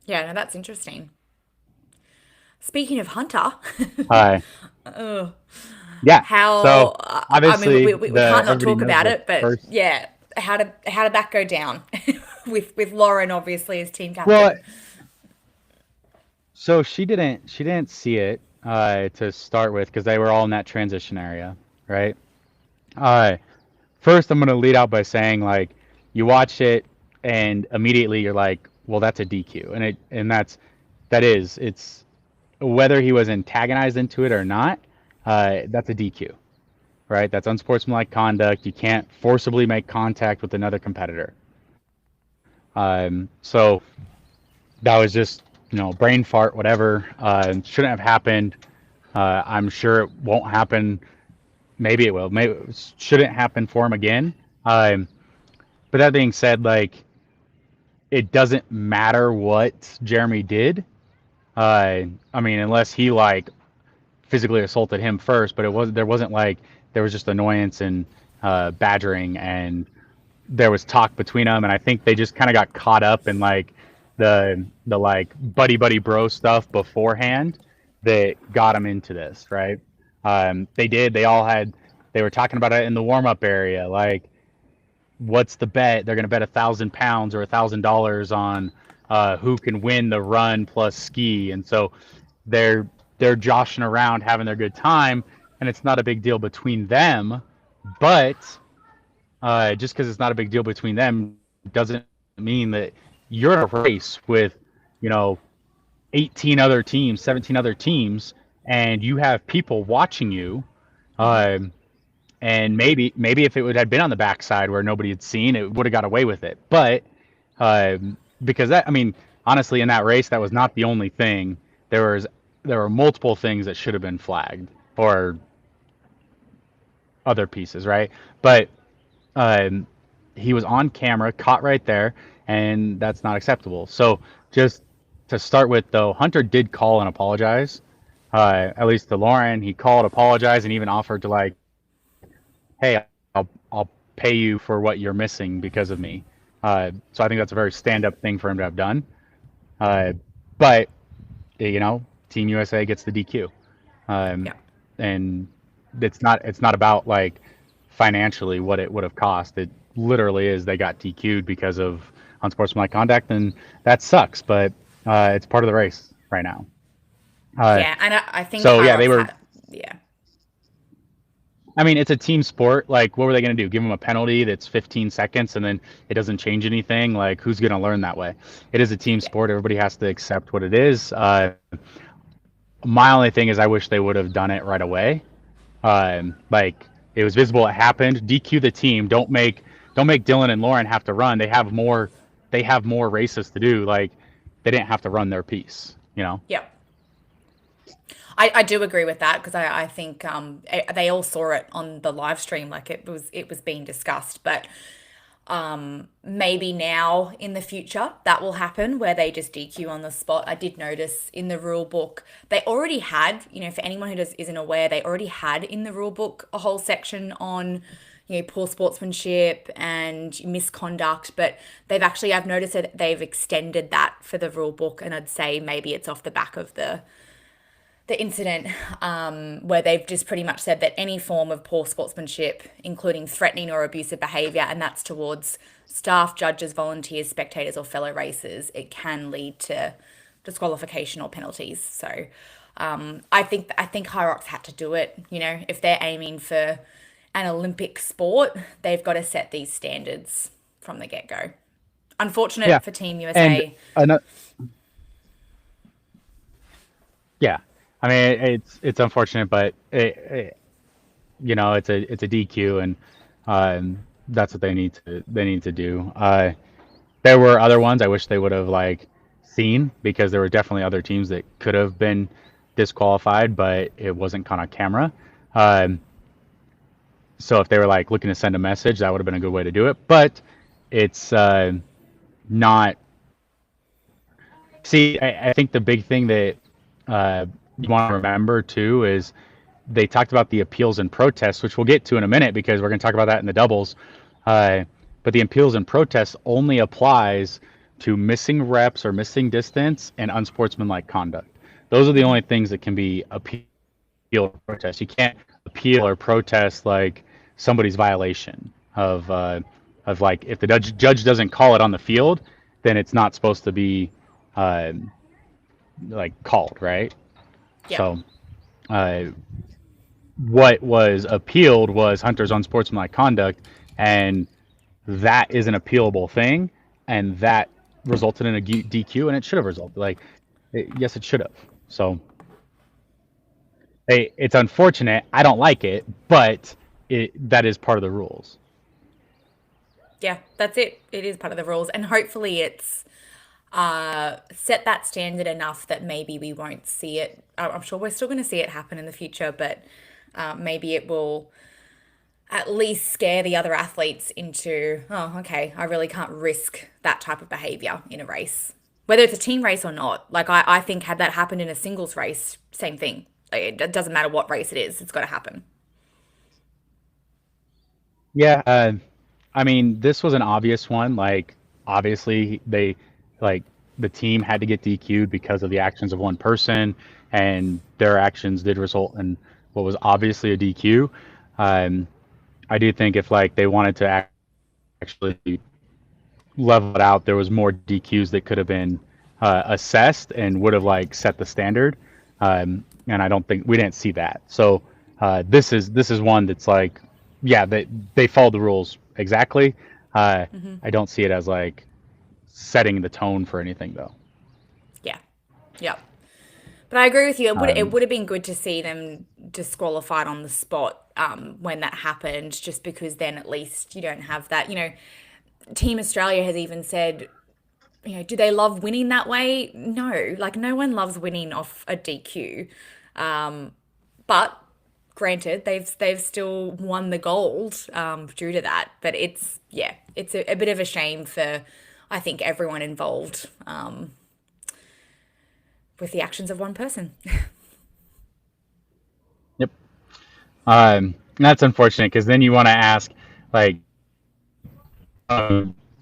Yeah, no, that's interesting. Speaking of Hunter, Uh, yeah. So how I mean obviously we the can't not everybody talk knows about the it, but first. yeah, how did that go down with Lauren obviously as team Well, captain? so she didn't see it to start with because they were all in that transition area, right? Uh, First, I'm gonna lead out by saying like you watch it and immediately you're like, well, that's a DQ, and it's whether he was antagonized into it or not, that's a DQ, right? That's unsportsmanlike conduct. You can't forcibly make contact with another competitor. So that was just brain fart, whatever. Shouldn't have happened. I'm sure it won't happen. Maybe it will. Maybe it shouldn't happen for him again. Um, but that being said, like it doesn't matter what Jeremy did. I mean, unless he like physically assaulted him first, but there wasn't like there was just annoyance and badgering, and there was talk between them, and I think they just kind of got caught up in like the like buddy bro stuff beforehand that got them into this, right? They were talking about it in the warm up area, like what's the bet? They're going to bet £1,000 or $1,000 on who can win the run plus ski, and so they're they're joshing around, having their good time, and it's not a big deal between them. But just because it's not a big deal between them doesn't mean that you're in a race with, you know, 18 other teams, 17 other teams, and you have people watching you. Um, and maybe if it would have been on the backside where nobody had seen, it would have got away with it. But because I mean, honestly, in that race, that was not the only thing. There was there were multiple things that should have been flagged or other pieces, right? But um, he was on camera, caught right there, and that's not acceptable. So just to start with, though, Hunter did call and apologize. At least to Lauren, he called, apologized, and even offered to like, hey, I'll pay you for what you're missing because of me. So I think that's a very stand-up thing for him to have done. Uh, but you know, Team USA gets the DQ, um, Yeah. and it's not about like financially what it would have cost. It literally is they got DQ'd because of unsportsmanlike conduct, and that sucks. But it's part of the race right now. Uh, Yeah, and I think so yeah, they Hyrox were. had, yeah, I mean, it's a team sport. Like, what were they going to do? Give them a penalty that's 15 seconds and then it doesn't change anything? Like, who's going to learn that way? It is a team yeah, sport. Everybody has to accept what it is. My only thing is, I wish they would have done it right away. Like, it was visible. It happened. DQ the team. Don't make Dylan and Lauren have to run. They have more. They have more races to do. Like, they didn't have to run their piece. You know. yeah. I do agree with that because I think they all saw it on the live stream, like it was being discussed, but maybe now in the future that will happen where they just DQ on the spot. I did notice in the rule book they already had, for anyone who isn't aware, they already had in the rule book a whole section on poor sportsmanship and misconduct, but I've noticed that they've extended that for the rule book, and I'd say maybe it's off the back of the incident, where they've just pretty much said that any form of poor sportsmanship, including threatening or abusive behaviour, and that's towards staff, judges, volunteers, spectators, or fellow racers, it can lead to disqualification or penalties. So I think Hyrox had to do it. If they're aiming for an Olympic sport, they've got to set these standards from the get go. Yeah. Unfortunate for Team And USA. another. Yeah. I mean, it's unfortunate, but it's a DQ, and that's what they need to do. There were other ones I wish they would have like seen, because there were definitely other teams that could have been disqualified, but it wasn't caught on camera. Um, so if they were like looking to send a message, that would have been a good way to do it. But it's not. See, I think the big thing that you want to remember too is they talked about the appeals and protests, which we'll get to in a minute because we're going to talk about that in the doubles. But the appeals and protests only applies to missing reps or missing distance and unsportsmanlike conduct. Those are the only things that can be appealed or protest. You can't appeal or protest like somebody's violation of like, if the judge doesn't call it on the field, then it's not supposed to be uh, like called, right? Yep. So uh, what was appealed was Hunter's unsportsmanlike conduct, and that is an appealable thing, and that resulted in a DQ, and it should have resulted. Like, yes, it should have. So it's unfortunate. I don't like it, but that is part of the rules. Yeah, that's it. It is part of the rules, and hopefully it's set that standard enough that maybe we won't see it. I'm sure we're still going to see it happen in the future, but maybe it will at least scare the other athletes into, oh, okay, I really can't risk that type of behavior in a race, whether it's a team race or not. Like, I think had that happened in a singles race, same thing. Like, it doesn't matter what race it is, it's got to happen. Yeah, I mean, this was an obvious one. Like, obviously, like, the team had to get DQ'd because of the actions of one person, and their actions did result in what was obviously a DQ. Um, I do think if like they wanted to actually level it out, there was more DQs that could have been assessed and would have like set the standard. And I don't think we didn't see that. So this is one that's like, yeah, they followed the rules exactly. I don't see it as like setting the tone for anything though. Yeah. Yep. But I agree with you. It Um, would have been good to see them disqualified on the spot when that happened, just because then at least you don't have that. Team Australia has even said, do they love winning that way? No, like no one loves winning off a DQ. But granted, they've still won the gold due to that. But it's a bit of a shame for, I think, everyone involved. with the actions of one person. Yep. That's unfortunate because then you want to ask, like,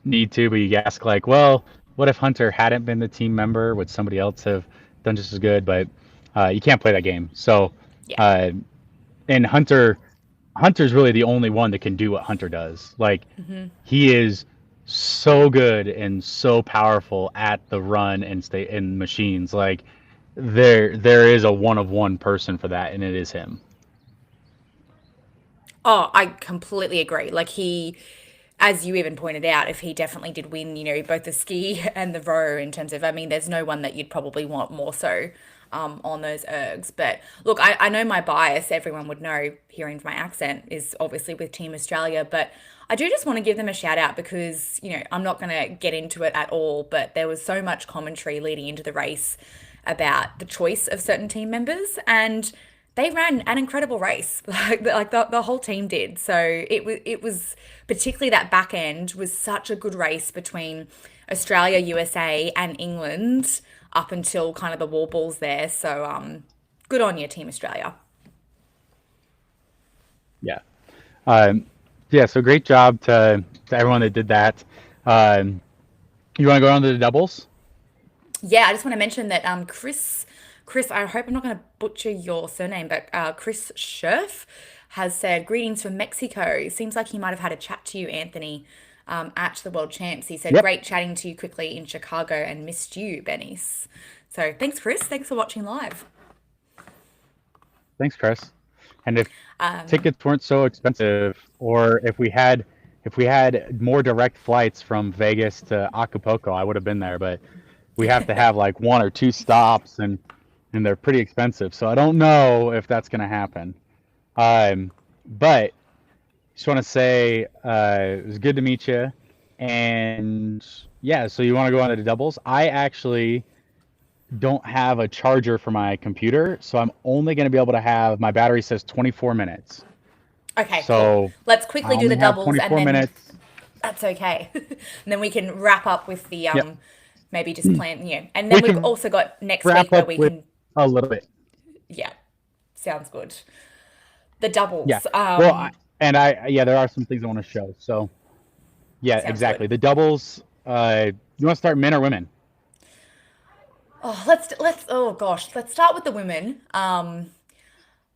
need to, but you ask, like, well, what if Hunter hadn't been the team member? Would somebody else have done just as good? But you can't play that game. So, Yeah. uh, and Hunter's really the only one that can do what Hunter does. Like, he is so good and so powerful at the run and stay in machines. Like, there is a one of one person for that, and it is him. Oh, I completely agree. Like as you even pointed out, if he definitely did win, both the ski and the row in terms of, I mean, there's no one that you'd probably want more so on those ergs. But look, I know my bias, everyone would know hearing my accent, is obviously with Team Australia, but I do just want to give them a shout out because, I'm not going to get into it at all, but there was so much commentary leading into the race about the choice of certain team members, and they ran an incredible race. Like the whole team did. So it was particularly that back end was such a good race between Australia, USA, and England up until kind of the wall balls there. So good on you, Team Australia. Yeah. Um, yeah. So great job to everyone that did that. Um, you want to go on to the doubles? Yeah, I just want to mention that Chris, I hope I'm not going to butcher your surname, but Chris Scherf has said greetings from Mexico. Seems like he might have had a chat to you, Anthony, at the World Champs. He said Yep. great chatting to you quickly in Chicago and missed you, Bernice. So thanks, Chris. Thanks for watching live. Thanks, Chris. And if tickets weren't so expensive, or if we had more direct flights from Vegas to Acapulco, I would have been there. But we have to have like one or two stops, and they're pretty expensive. So I don't know if that's going to happen. But just want to say it was good to meet you. And yeah, so you want to go on to the doubles? I actually don't have a charger for my computer, so I'm only going to be able to have my battery says 24 minutes. Okay, cool. So Let's I quickly do the only have doubles and 24 then minutes. that's okay. And then we can wrap up with the Yep. maybe just plan, and then We we've can also got next week wrap where up we with can, a little bit. yeah, sounds good. The Yeah. doubles. Well, yeah, there are some things I want to show. So yeah, Sounds good. exactly. The doubles. You want to start men or women? Oh, let's oh gosh, let's start with the women.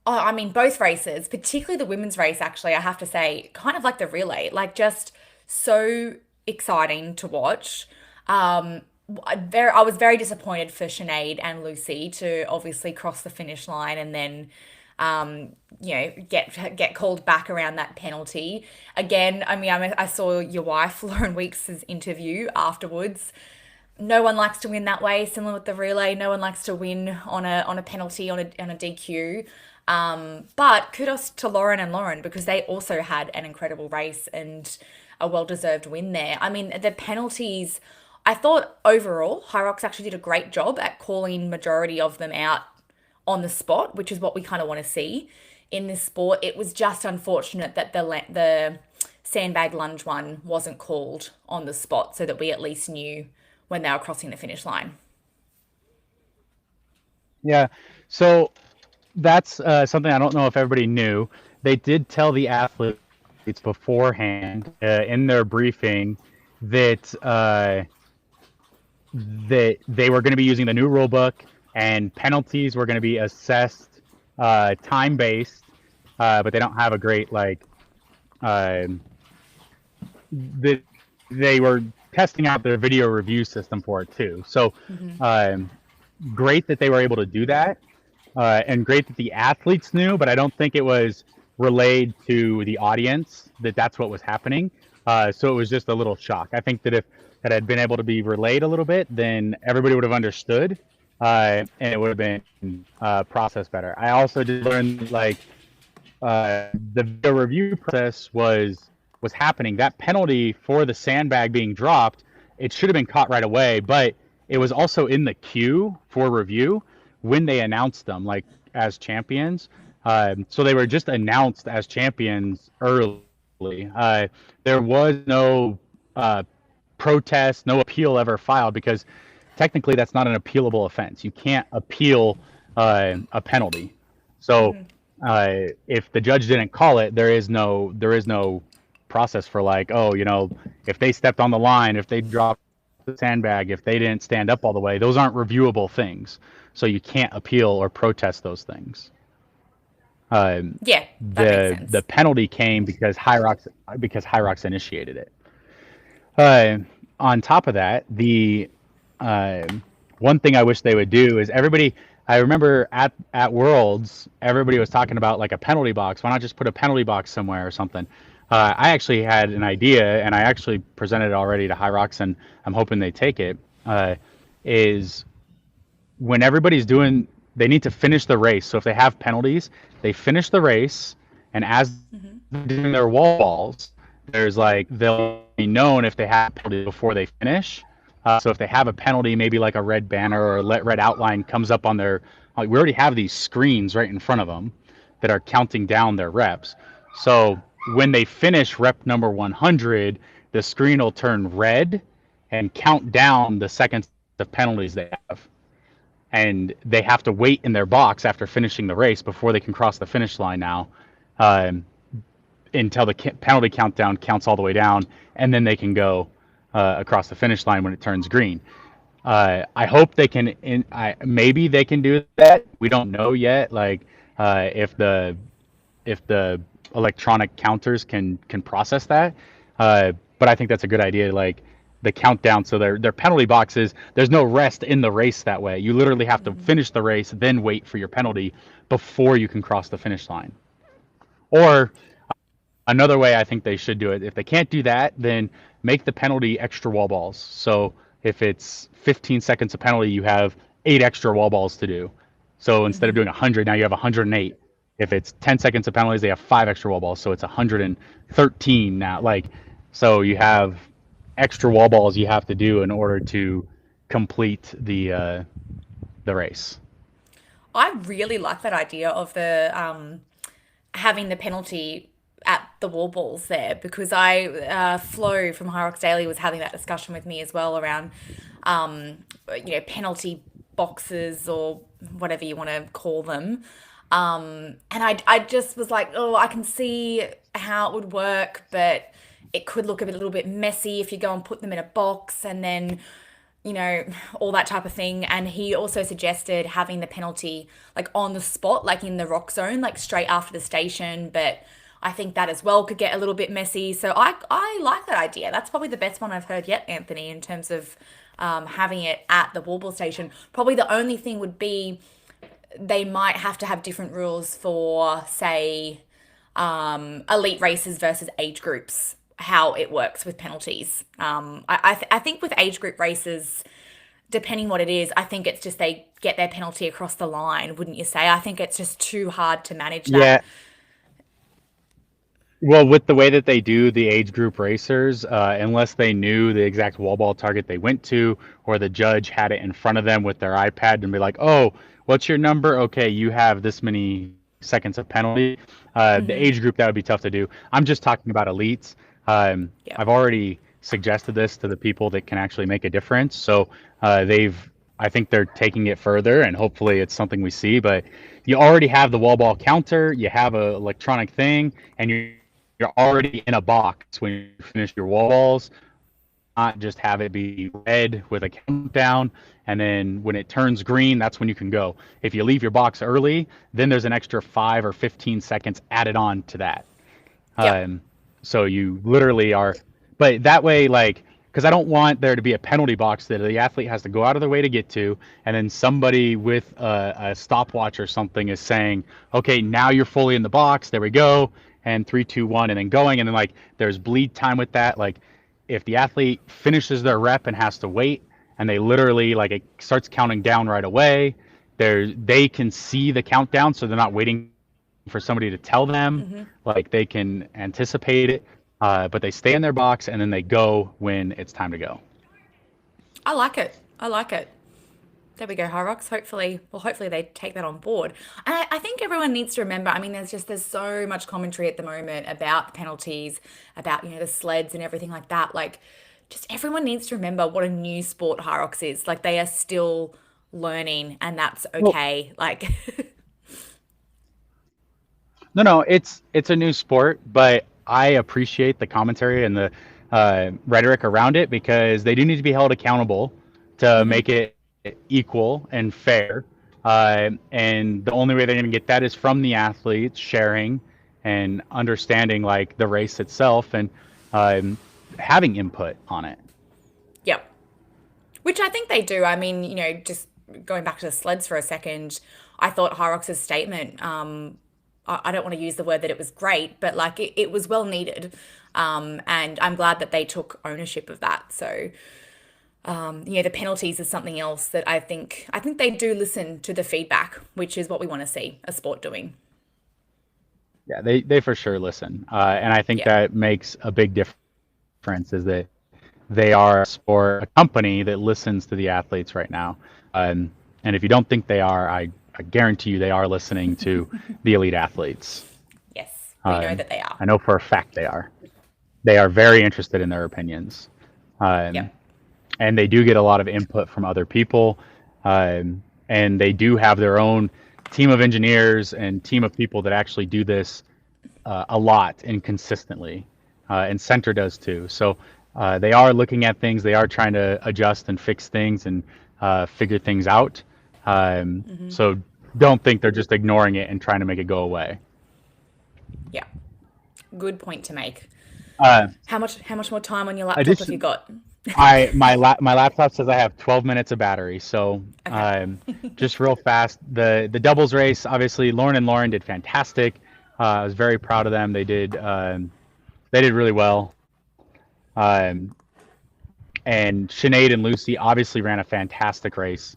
Oh, I mean both races, particularly the women's race actually, I have to say, kind of like the relay, like just so exciting to watch. I was very disappointed for Sinead and Lucy to obviously cross the finish line and then get called back around that penalty. Again, I mean, I saw your wife, Lauren Weeks' interview afterwards. No one likes to win that way. Similar with the relay, no one likes to win on a penalty on a DQ. But kudos to Lauren and Lauren because they also had an incredible race and a well deserved win there. I mean, the penalties. I thought overall, Hyrox actually did a great job at calling majority of them out on the spot, which is what we kind of want to see in this sport. It was just unfortunate that the sandbag lunge one wasn't called on the spot so that we at least knew when they were crossing the finish line. Yeah. So that's something I don't know if everybody knew. They did tell the athletes beforehand in their briefing that that they were going to be using the new rule book and penalties were going to be assessed time based, but they don't have a great like uh, that they were testing out their video review system for it too. So great that they were able to do that, and great that the athletes knew. But I don't think it was relayed to the audience that that's what was happening. So it was just a little shock. I think that if that had been able to be relayed a little bit, then everybody would have understood, and it would have been processed better. I also did learn like the video review process was happening. That penalty for the sandbag being dropped, it should have been caught right away, but it was also in the queue for review when they announced them like as champions. So they were just announced as champions early. There was no protest, no appeal ever filed because technically that's not an appealable offense. You can't appeal a penalty. So if the judge didn't call it, there is no process for like, oh, if they stepped on the line, if they dropped the sandbag, if they didn't stand up all the way, those aren't reviewable things. So you can't appeal or protest those things. Yeah, that makes The sense. penalty came because Hyrox initiated it. Uh, on top of that, the uh, one thing I wish they would do is everybody. I remember at Worlds, everybody was talking about like a penalty box. Why not just put a penalty box somewhere or something? I actually had an idea, and I actually presented it already to Hyrox, and I'm hoping they take it. Is when everybody's doing, they need to finish the race. So if they have penalties, they finish the race, and as they're doing their wall balls, there's like they'll be known if they have penalty before they finish. So if they have a penalty, maybe like a red banner or a red outline comes up on their, like we already have these screens right in front of them that are counting down their reps. So when they finish rep number 100, the screen will turn red and count down the seconds of penalties they have, and they have to wait in their box after finishing the race before they can cross the finish line now, um, until the penalty countdown counts all the way down, and then they can go across the finish line when it turns green. I hope they can. Maybe they can do that. We don't know yet. Like if the electronic counters can process that. But I think that's a good idea. Like the countdown, so their penalty boxes. There's no rest in the race that way. You literally have to finish the race, then wait for your penalty before you can cross the finish line. Or another way I think they should do it. If they can't do that, then make the penalty extra wall balls. So if it's 15 seconds of penalty, you have 8 extra wall balls to do. So instead of doing 100, now you have 108. If it's 10 seconds of penalties, they have 5 extra wall balls. So it's 113 now. Like, so you have extra wall balls you have to do in order to complete the race. I really like that idea of the having the penalty at the wall balls there, because Flo from Hyrox Daily was having that discussion with me as well around penalty boxes or whatever you want to call them. And I just was like, oh, I can see how it would work, but it could look little bit messy if you go and put them in a box and then, all that type of thing. And he also suggested having the penalty like on the spot, like in the rock zone, like straight after the station. But I think that as well could get a little bit messy. So I like that idea. That's probably the best one I've heard yet, Anthony, in terms of having it at the wall ball station. Probably the only thing would be they might have to have different rules for, say, elite races versus age groups, how it works with penalties. I think with age group races, depending what it is, I think it's just they get their penalty across the line, wouldn't you say? I think it's just too hard to manage that. Yeah, well, with the way that they do the age group racers, unless they knew the exact wall ball target they went to, or the judge had it in front of them with their iPad and be like, "Oh, what's your number? Okay, you have this many seconds of penalty." The age group, that would be tough to do. I'm just talking about elites. Yeah. I've already suggested this to the people that can actually make a difference. So I think they're taking it further, and hopefully it's something we see. But you already have the wall ball counter, you have a electronic thing, and you're already in a box when you finish your walls. Not just have it be red with a countdown, and then when it turns green, that's when you can go. If you leave your box early, then there's an extra 5 or 15 seconds added on to that. Yep. Um, so you literally are, but that way, like, because I don't want there to be a penalty box that the athlete has to go out of their way to get to, and then somebody with a stopwatch or something is saying, okay, now you're fully in the box. There we go. And 3, 2, 1, and then going. And then, like, there's bleed time with that. Like, if the athlete finishes their rep and has to wait, and they literally, like, it starts counting down right away, they can see the countdown, so they're not waiting for somebody to tell them. Like, they can anticipate it, but they stay in their box and then they go when it's time to go. I like it. I like it. There we go, Hyrox. Hopefully they take that on board. And I think everyone needs to remember. I mean, there's so much commentary at the moment about the penalties, about the sleds and everything like that. Like, just everyone needs to remember what a new sport Hyrox is. Like they are still learning and that's Well, okay. Like no, it's a new sport, but I appreciate the commentary and the rhetoric around it because they do need to be held accountable to make it equal and fair. And the only way they're going to get that is from the athletes sharing and understanding like the race itself and um, having input on it. yep. Which I think they do. I mean, just going back to the sleds for a second, I thought Hyrox's statement, I don't want to use the word that it was great, but like it was well needed. And I'm glad that they took ownership of that. So, the penalties is something else that I think they do listen to the feedback, which is what we want to see a sport doing. Yeah, they for sure listen, and I think Yeah. that makes a big difference. Is that they are for a company that listens to the athletes right now. And if you don't think they are, I guarantee you they are listening to the elite athletes. Yes, we know Um, that they are. I know for a fact they are. They are very interested in their opinions. Um, Yep. and they do get a lot of input from other people. And they do have their own team of engineers and team of people that actually do this a lot and consistently, and Center does too. So they are looking at things. They are trying to adjust and fix things and figure things out. So don't think they're just ignoring it and trying to make it go away. Yeah. Good point to make. Uh, How much more time on your laptop have you addition, got? my laptop says I have 12 minutes of battery. So Okay. just real fast, the doubles race. Obviously, Lauren and Lauren did fantastic. I was very proud of them. They did really well. Um, and Sinead and Lucy obviously ran a fantastic race,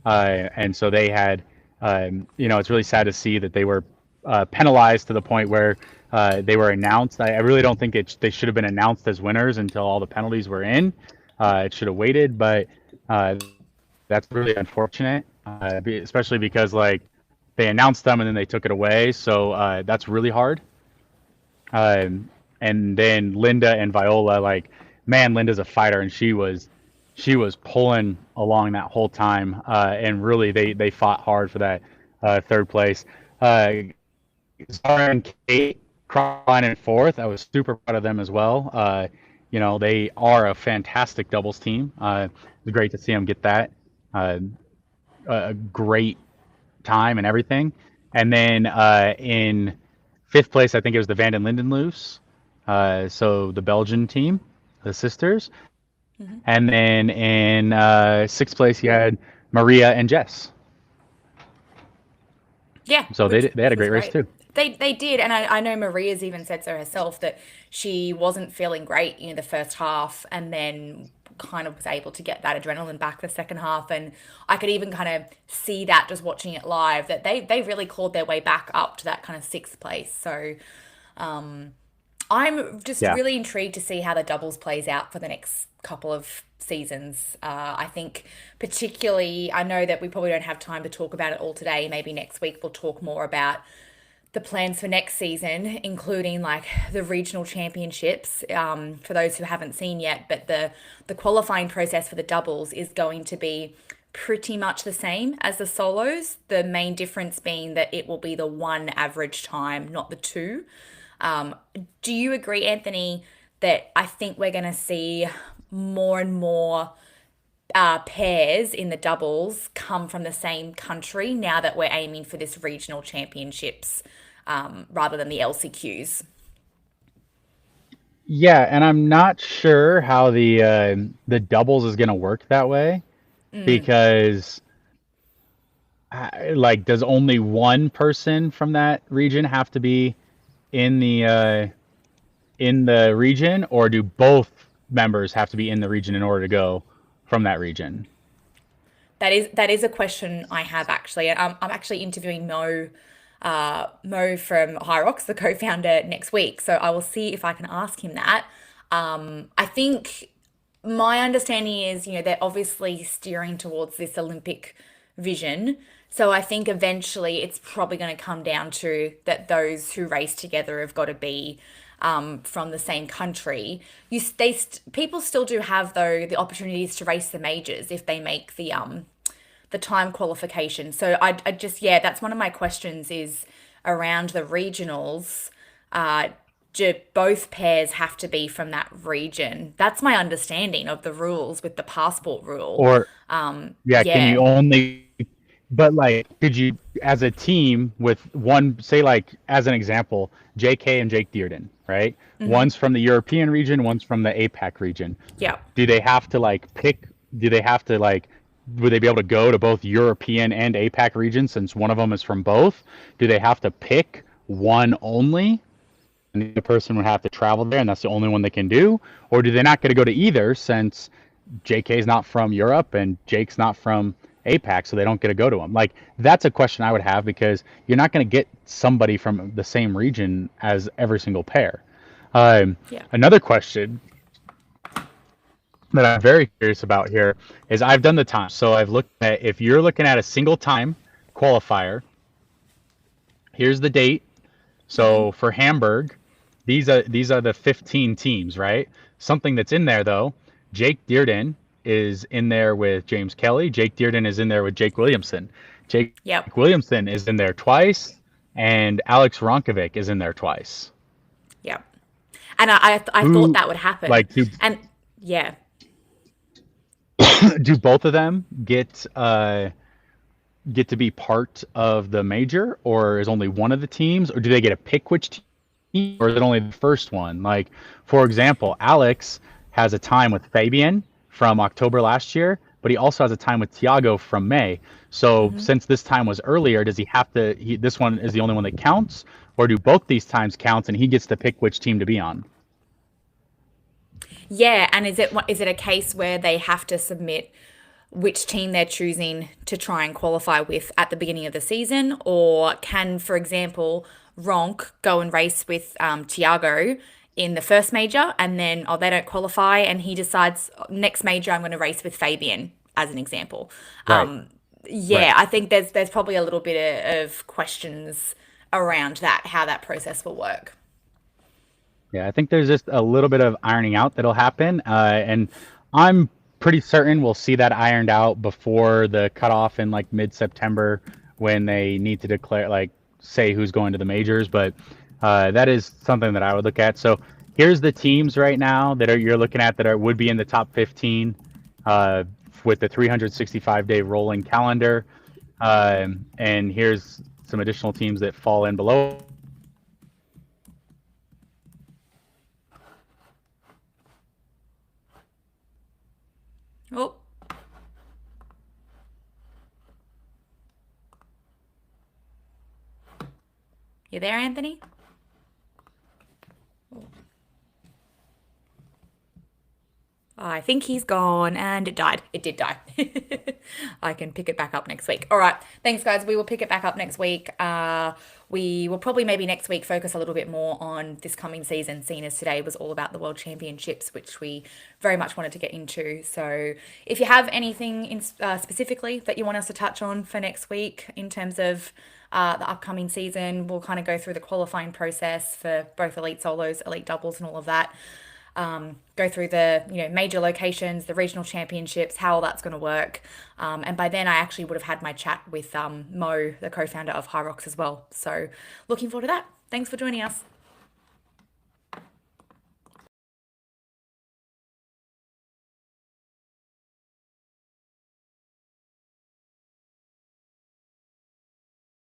and so they had, it's really sad to see that they were penalized to the point where they were announced. I really don't think they should have been announced as winners until all the penalties were in. It should have waited, but uh, that's really unfortunate, especially because like they announced them and then they took it away. So that's really hard. And then Linda and Viola, like, man, Linda's a fighter, and she was pulling along that whole time, and really they fought hard for that third place. Uh, Zara and Kate crying in fourth. I was super proud of them as well. They are a fantastic doubles team. It's great to see them get that. Uh, a great time and everything. And then in fifth place, I think it was the Vanden Lindenloos. So the Belgian team, the sisters. And then in sixth place, you had Maria and Jess. Yeah, So which they had a was great race great. too. They did, and I know Maria's even said so herself that she wasn't feeling great, the first half, and then kind of was able to get that adrenaline back the second half. And I could even kind of see that just watching it live that they really clawed their way back up to that kind of sixth place. So I'm just Yeah. really intrigued to see how the doubles plays out for the next couple of seasons. I think, particularly, I know that we probably don't have time to talk about it all today. Maybe next week we'll talk more about the plans for next season, including like the regional championships. For those who haven't seen yet, but the qualifying process for the doubles is going to be pretty much the same as the solos. The main difference being that it will be the one average time, not the two. Do you agree, Anthony, that I think we're going to see more and more pairs in the doubles come from the same country now that we're aiming for this regional championships rather than the LCQs? Yeah, and I'm not sure how the doubles is going to work that way because like does only one person from that region have to be in the region, or do both members have to be in the region in order to go from that region? That is a question I have actually. I'm actually interviewing Mo from Hyrox, the co-founder, next week. So I will see if I can ask him that. I think my understanding is, they're obviously steering towards this Olympic vision. So I think eventually it's probably going to come down to that those who race together have got to be from the same country, people still do have though the opportunities to race the majors if they make the time qualification. So I just, yeah, that's one of my questions is around the regionals. Do both pairs have to be from that region? That's my understanding of the rules with the passport rule. Or yeah, can you Yeah. only, but like, could you, as a team with one, say like, as an example, JK and Jake Dearden, right? One's from the European region, one's from the APAC region. Yeah. Do they have to like pick, do they have to like, would they be able to go to both European and APAC regions since one of them is from both? Do they have to pick one only? And the person would have to travel there and that's the only one they can do? Or do they not get to go to either since JK's not from Europe and Jake's not from APAC, so they don't get to go to them? Like, that's a question I would have because you're not going to get somebody from the same region as every single pair. Yeah. Another question that I'm very curious about here is I've done the time. So I've looked at, if you're looking at a single time qualifier, here's the date. So for Hamburg, these are the 15 teams, right? Something that's in there though, Jake Dearden is in there with James Kelly. Jake Dearden is in there with Jake Williamson. Jake Yep. Williamson is in there twice, and Alex Ronkovic is in there twice. Yep. And I thought Who that would happen. like do And yeah. do both of them get to be part of the major, or is only one of the teams, or do they get to pick which team, or is it only the first one? Like, for example, Alex has a time with Fabian from October last year, but he also has a time with Tiago from May. So since this time was earlier, does he have to? This one is the only one that counts, or do both these times count and he gets to pick which team to be on? Yeah, and is it a case where they have to submit which team they're choosing to try and qualify with at the beginning of the season, or can, for example, Ronk go and race with Tiago in the first major, and then they don't qualify, and he decides next major I'm going to race with Fabian as an example. Right, Yeah, right. I think there's probably a little bit of questions around that, how that process will work. Yeah, I think there's just a little bit of ironing out that'll happen, and I'm pretty certain we'll see that ironed out before the cutoff in like mid-September when they need to declare, like, say who's going to the majors. But that is something that I would look at. So here's the teams right now that you're looking at that would be in the top 15 uh, with the 365-day rolling calendar, and here's some additional teams that fall in below. Oh, you there, Anthony? I think he's gone and it died. It did die. I can pick it back up next week. All right. Thanks, guys. We will pick it back up next week. We will probably maybe next week focus a little bit more on this coming season, seeing as today was all about the World Championships, which we very much wanted to get into. So if you have anything specifically that you want us to touch on for next week in terms of the upcoming season, we'll kind of go through the qualifying process for both elite solos, elite doubles, and all of that. Go through the major locations, the regional championships, how all that's going to work. And by then I actually would have had my chat with Mo, the co-founder of Hyrox as well. So looking forward to that. Thanks for joining us.